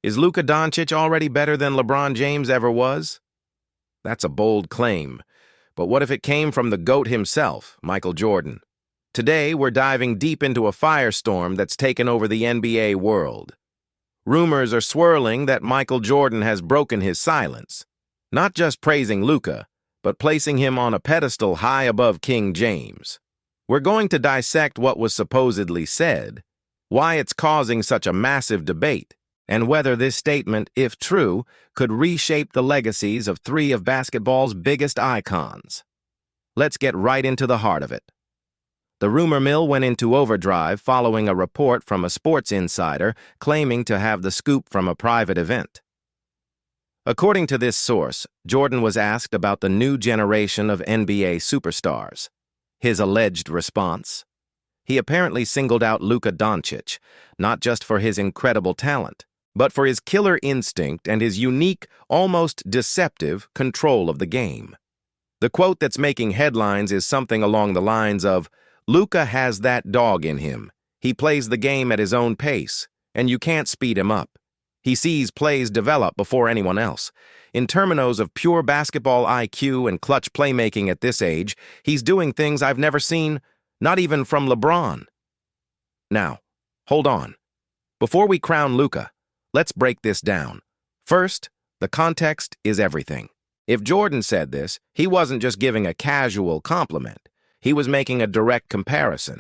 Is Luka Doncic already better than LeBron James ever was? That's a bold claim. But what if it came from the GOAT himself, Michael Jordan? Today, we're diving deep into a firestorm that's taken over the NBA world. Rumors are swirling that Michael Jordan has broken his silence, not just praising Luka, but placing him on a pedestal high above King James. We're going to dissect what was supposedly said, why it's causing such a massive debate, and whether this statement, if true, could reshape the legacies of three of basketball's biggest icons. Let's get right into the heart of it. The rumor mill went into overdrive following a report from a sports insider claiming to have the scoop from a private event. According to this source, Jordan was asked about the new generation of NBA superstars. His alleged response? He apparently singled out Luka Doncic, not just for his incredible talent, but for his killer instinct and his unique, almost deceptive control of the game. The quote that's making headlines is something along the lines of, "Luka has that dog in him. He plays the game at his own pace, and you can't speed him up. He sees plays develop before anyone else. In terms of pure basketball IQ and clutch playmaking at this age, he's doing things I've never seen, not even from LeBron." Now, hold on. Before we crown Luka, let's break this down. First, the context is everything. If Jordan said this, he wasn't just giving a casual compliment. He was making a direct comparison.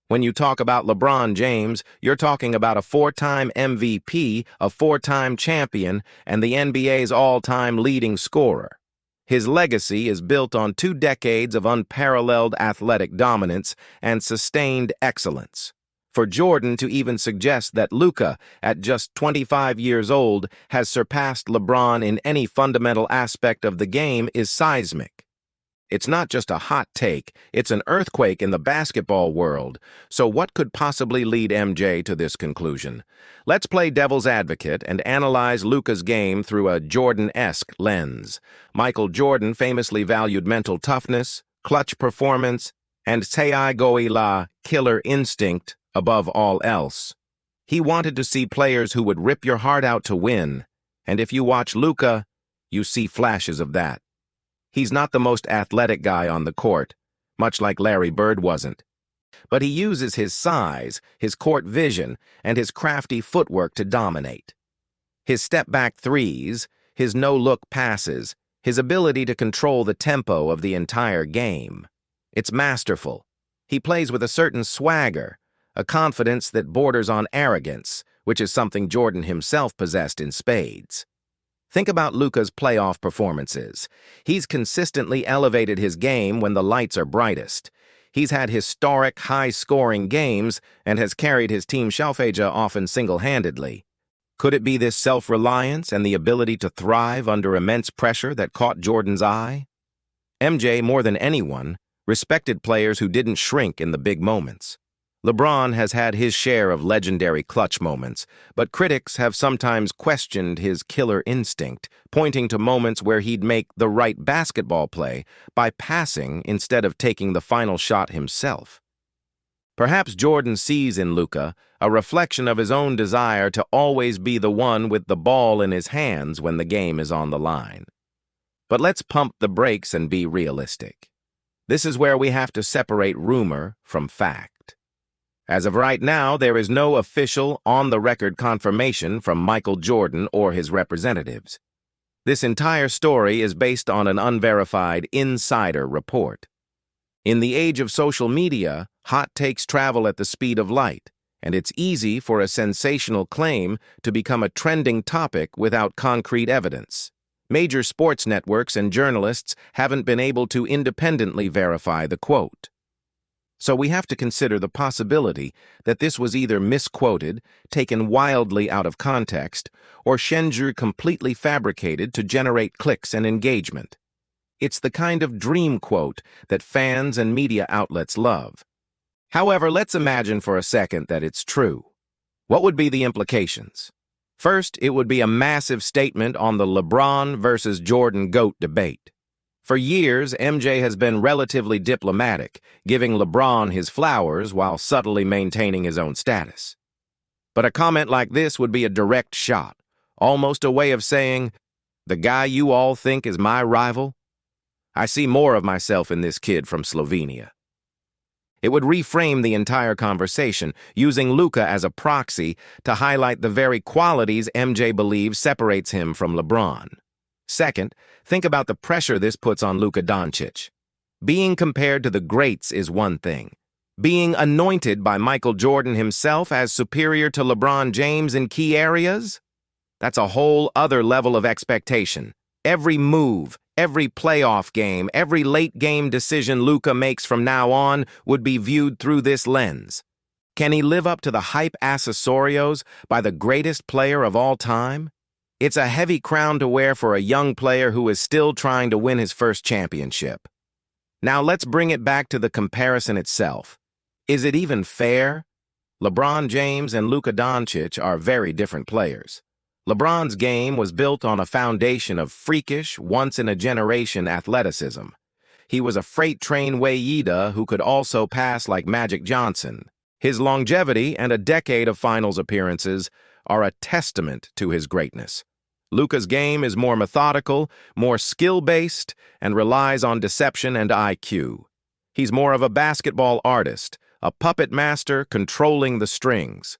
When you talk about LeBron James, you're talking about a four-time MVP, a four-time champion, and the NBA's all-time leading scorer. His legacy is built on 2 decades of unparalleled athletic dominance and sustained excellence. For Jordan to even suggest that Luka, at just 25 years old, has surpassed LeBron in any fundamental aspect of the game is seismic. It's not just a hot take, it's an earthquake in the basketball world. So what could possibly lead MJ to this conclusion? Let's play devil's advocate and analyze Luka's game through a Jordan-esque lens. Michael Jordan famously valued mental toughness, clutch performance, and la killer instinct above all else. He wanted to see players who would rip your heart out to win, and if you watch Luka, you see flashes of that. He's not the most athletic guy on the court, much like Larry Bird wasn't. But he uses his size, his court vision, and his crafty footwork to dominate. His step-back threes, his no-look passes, his ability to control the tempo of the entire game. It's masterful. He plays with a certain swagger, a confidence that borders on arrogance, which is something Jordan himself possessed in spades. Think about Luka's playoff performances. He's consistently elevated his game when the lights are brightest. He's had historic, high-scoring games and has carried his team Shalfaja often single-handedly. Could it be this self-reliance and the ability to thrive under immense pressure that caught Jordan's eye? MJ, more than anyone, respected players who didn't shrink in the big moments. LeBron has had his share of legendary clutch moments, but critics have sometimes questioned his killer instinct, pointing to moments where he'd make the right basketball play by passing instead of taking the final shot himself. Perhaps Jordan sees in Luka a reflection of his own desire to always be the one with the ball in his hands when the game is on the line. But let's pump the brakes and be realistic. This is where we have to separate rumor from fact. As of right now, there is no official, on-the-record confirmation from Michael Jordan or his representatives. This entire story is based on an unverified insider report. In the age of social media, hot takes travel at the speed of light, and it's easy for a sensational claim to become a trending topic without concrete evidence. Major sports networks and journalists haven't been able to independently verify the quote. So we have to consider the possibility that this was either misquoted, taken wildly out of context, or Shenju completely fabricated to generate clicks and engagement. It's the kind of dream quote that fans and media outlets love. However, let's imagine for a second that it's true. What would be the implications? First, it would be a massive statement on the LeBron versus Jordan GOAT debate. For years, MJ has been relatively diplomatic, giving LeBron his flowers while subtly maintaining his own status. But a comment like this would be a direct shot. almost a way of saying, the guy you all think is my rival? I see more of myself in this kid from Slovenia. It would reframe the entire conversation, using Luka as a proxy to highlight the very qualities MJ believes separates him from LeBron. Second, think about the pressure this puts on Luka Doncic. Being compared to the greats is one thing. Being anointed by Michael Jordan himself as superior to LeBron James in key areas? That's a whole other level of expectation. Every move, every playoff game, every late-game decision Luka makes from now on would be viewed through this lens. Can he live up to the hype accessorios by the greatest player of all time? It's a heavy crown to wear for a young player who is still trying to win his first championship. Now let's bring it back to the comparison itself. Is it even fair? LeBron James and Luka Doncic are very different players. LeBron's game was built on a foundation of freakish, once-in-a-generation athleticism. He was a freight train Wayida who could also pass like Magic Johnson. His longevity and a decade of finals appearances are a testament to his greatness. Luka's game is more methodical, more skill-based, and relies on deception and IQ. He's more of a basketball artist, a puppet master controlling the strings.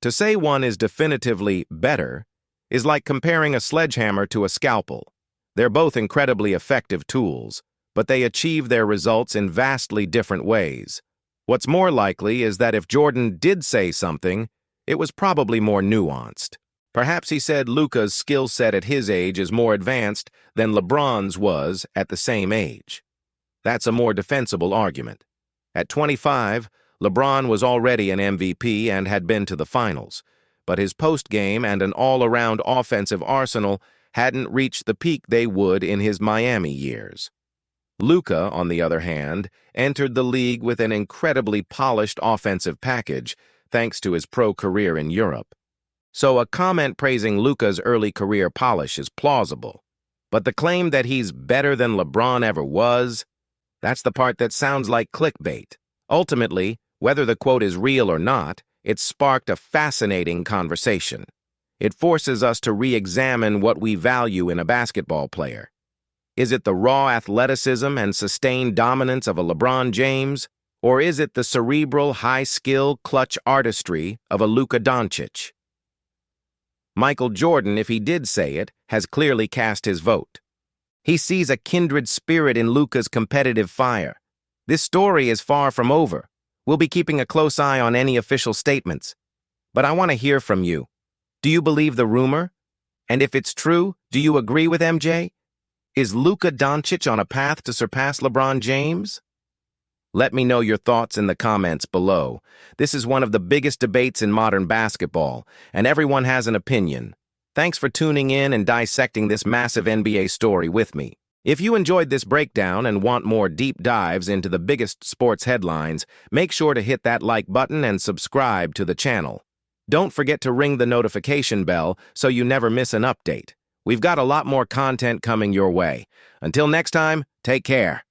To say one is definitively better is like comparing a sledgehammer to a scalpel. They're both incredibly effective tools, but they achieve their results in vastly different ways. What's more likely is that if Jordan did say something, it was probably more nuanced. Perhaps he said Luka's skill set at his age is more advanced than LeBron's was at the same age. That's a more defensible argument. At 25, LeBron was already an MVP and had been to the finals, but his post-game and an all-around offensive arsenal hadn't reached the peak they would in his Miami years. Luka, on the other hand, entered the league with an incredibly polished offensive package, thanks to his pro career in Europe. So a comment praising Luka's early career polish is plausible. But the claim that he's better than LeBron ever was, that's the part that sounds like clickbait. Ultimately, whether the quote is real or not, it sparked a fascinating conversation. It forces us to re-examine what we value in a basketball player. Is it the raw athleticism and sustained dominance of a LeBron James, or is it the cerebral, high-skill, clutch artistry of a Luka Doncic? Michael Jordan, if he did say it, has clearly cast his vote. He sees a kindred spirit in Luka's competitive fire. This story is far from over. We'll be keeping a close eye on any official statements. But I want to hear from you. Do you believe the rumor? And if it's true, do you agree with MJ? Is Luka Doncic on a path to surpass LeBron James? Let me know your thoughts in the comments below. This is one of the biggest debates in modern basketball, and everyone has an opinion. Thanks for tuning in and dissecting this massive NBA story with me. If you enjoyed this breakdown and want more deep dives into the biggest sports headlines, make sure to hit that like button and subscribe to the channel. Don't forget to ring the notification bell so you never miss an update. We've got a lot more content coming your way. Until next time, take care.